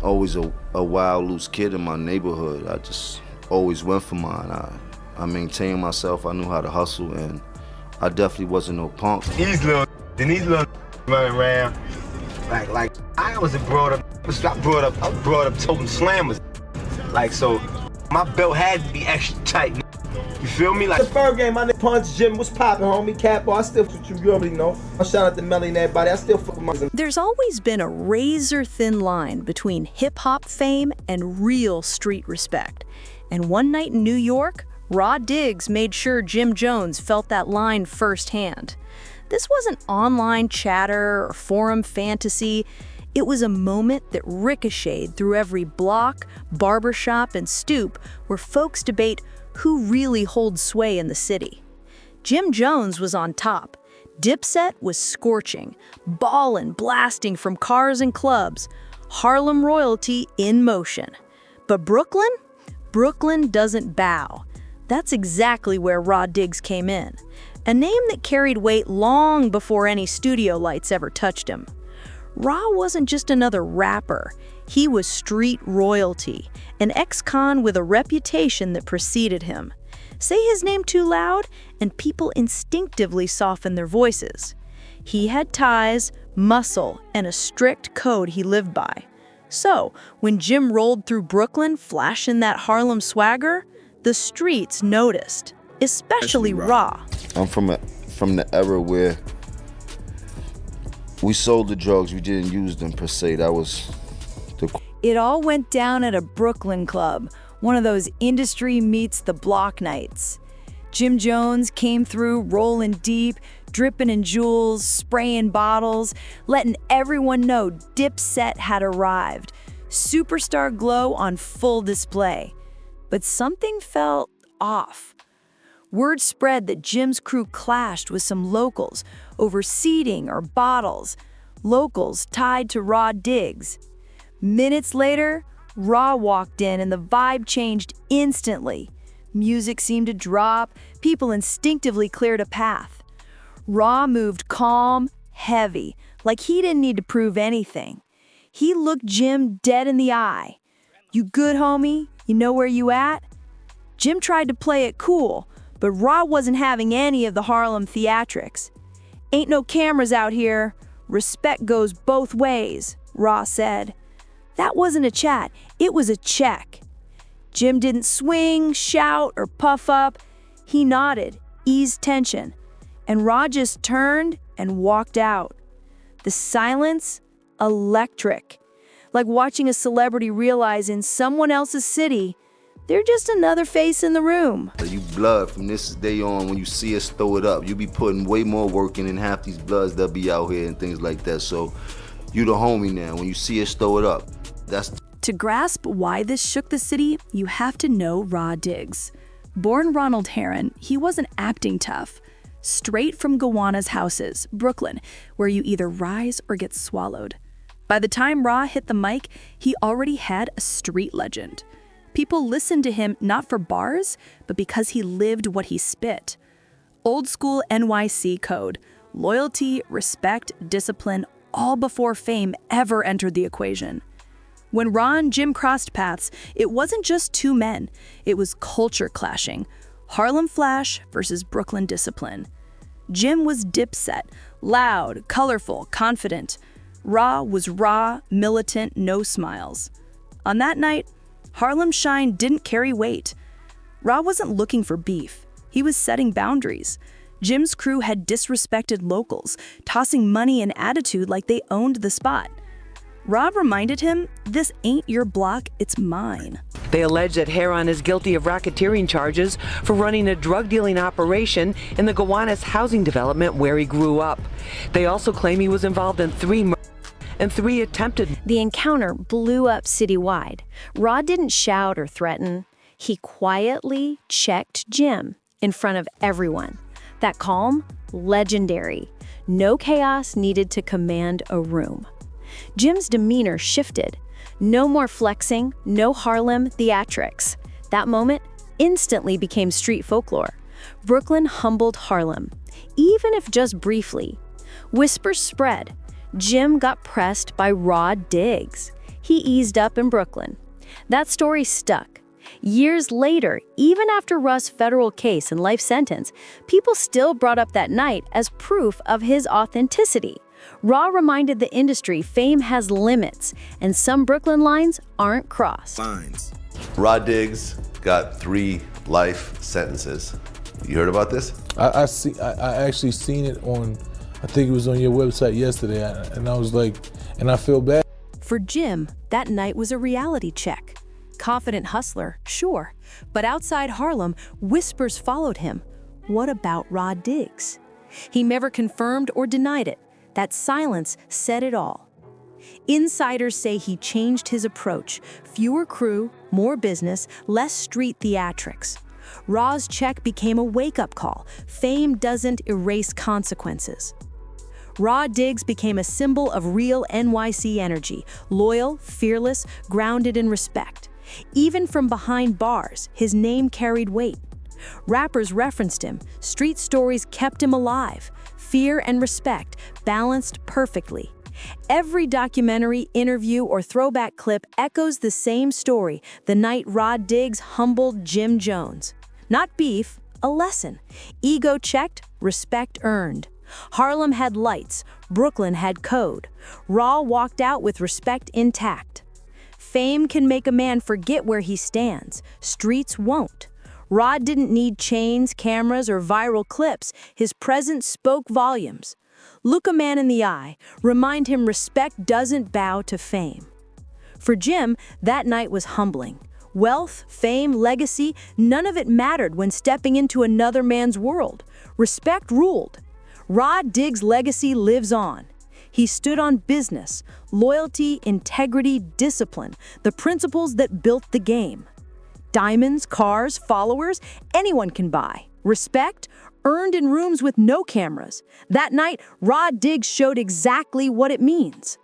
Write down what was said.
always a wild, loose kid in my neighborhood. I just always went for mine. I maintained myself. I knew how to hustle, and I definitely wasn't no punk. These little running around like I wasn't brought up. I was brought up toting slammers. Like, so my belt had to be extra tight. You feel me? Like the first game, my nigga Punch Jim was popping, homie. Cat boy, I still fuck with you already know. I shout out to Melly and everybody. I still fuck with my. There's always been a razor-thin line between hip-hop fame and real street respect. And one night in New York, Raw Diggs made sure Jim Jones felt that line firsthand. This wasn't online chatter or forum fantasy. It was a moment that ricocheted through every block, barbershop, and stoop where folks debate who really holds sway in the city. Jim Jones was on top. Dipset was scorching, ballin', blasting from cars and clubs. Harlem royalty in motion. But Brooklyn? Brooklyn doesn't bow. That's exactly where Raw Diggs came in. A name that carried weight long before any studio lights ever touched him. Raw wasn't just another rapper. He was street royalty, an ex-con with a reputation that preceded him. Say his name too loud, and people instinctively soften their voices. He had ties, muscle, and a strict code he lived by. So, when Jim rolled through Brooklyn flashing that Harlem swagger, the streets noticed, especially Raw. I'm from the era where we sold the drugs, we didn't use them per se. That was the... It all went down at a Brooklyn club, one of those industry meets the block nights. Jim Jones came through rolling deep, dripping in jewels, spraying bottles, letting everyone know Dipset had arrived. Superstar glow on full display. But something felt off. Word spread that Jim's crew clashed with some locals over seating or bottles, locals tied to Raw Diggs. Minutes later, Raw walked in and the vibe changed instantly. Music seemed to drop, people instinctively cleared a path. Raw moved calm, heavy, like he didn't need to prove anything. He looked Jim dead in the eye. "You good, homie? You know where you at?" Jim tried to play it cool, but Raw wasn't having any of the Harlem theatrics. "Ain't no cameras out here. Respect goes both ways," Raw said. That wasn't a chat, it was a check. Jim didn't swing, shout, or puff up. He nodded, eased tension, and Raw just turned and walked out. The silence, electric. Like watching a celebrity realize in someone else's city, they're just another face in the room. You blood from this day on, when you see us throw it up, you be putting way more work in than half these bloods that be out here and things like that. So you the homie now. When you see us throw it up, that's... To grasp why this shook the city, you have to know Raw Diggs. Born Ronald Herron, he wasn't acting tough. Straight from Gowanus houses, Brooklyn, where you either rise or get swallowed. By the time Raw hit the mic, he already had a street legend. People listened to him not for bars, but because he lived what he spit. Old school NYC code, loyalty, respect, discipline, all before fame ever entered the equation. When Raw and Jim crossed paths, it wasn't just two men, it was culture clashing. Harlem Flash versus Brooklyn discipline. Jim was Dipset, loud, colorful, confident. Raw was raw, militant, no smiles. On that night, Harlem Shine didn't carry weight. Raw wasn't looking for beef. He was setting boundaries. Jim's crew had disrespected locals, tossing money and attitude like they owned the spot. Rob reminded him, "This ain't your block, it's mine." They allege that Herron is guilty of racketeering charges for running a drug-dealing operation in the Gowanus housing development where he grew up. They also claim he was involved in 3 murders and 3 attempted. The encounter blew up citywide. Rod didn't shout or threaten. He quietly checked Jim in front of everyone. That calm, legendary. No chaos needed to command a room. Jim's demeanor shifted. No more flexing, no Harlem theatrics. That moment instantly became street folklore. Brooklyn humbled Harlem, even if just briefly. Whispers spread. Jim got pressed by Raw Diggs. he eased up in Brooklyn. That story stuck. Years later, even after Russ' federal case and life sentence, people still brought up that night as proof of his authenticity. Raw reminded the industry fame has limits, and some Brooklyn lines aren't crossed. Rod Diggs got 3 life sentences. You heard about this? I actually seen it on, I think it was on your website yesterday, and I was like, and I feel bad. For Jim, that night was a reality check. Confident hustler, sure, but outside Harlem, whispers followed him. What about Rod Diggs? He never confirmed or denied it. That silence said it all. Insiders say he changed his approach. Fewer crew, more business, less street theatrics. Raw's check became a wake-up call. Fame doesn't erase consequences. Raw Diggs became a symbol of real NYC energy, loyal, fearless, grounded in respect. Even from behind bars, his name carried weight. Rappers referenced him, street stories kept him alive. Fear and respect balanced perfectly. Every documentary, interview, or throwback clip echoes the same story, the night Rod Diggs humbled Jim Jones. Not beef, a lesson. Ego checked, respect earned. Harlem had lights, Brooklyn had code. Raw walked out with respect intact. Fame can make a man forget where he stands. Streets won't. Rod didn't need chains, cameras, or viral clips. His presence spoke volumes. Look a man in the eye. Remind him respect doesn't bow to fame. For Jim, that night was humbling. Wealth, fame, legacy, none of it mattered when stepping into another man's world. Respect ruled. Rod Diggs' legacy lives on. He stood on business, loyalty, integrity, discipline, the principles that built the game. Diamonds, cars, followers, anyone can buy. Respect, earned in rooms with no cameras. That night, Rod Diggs showed exactly what it means.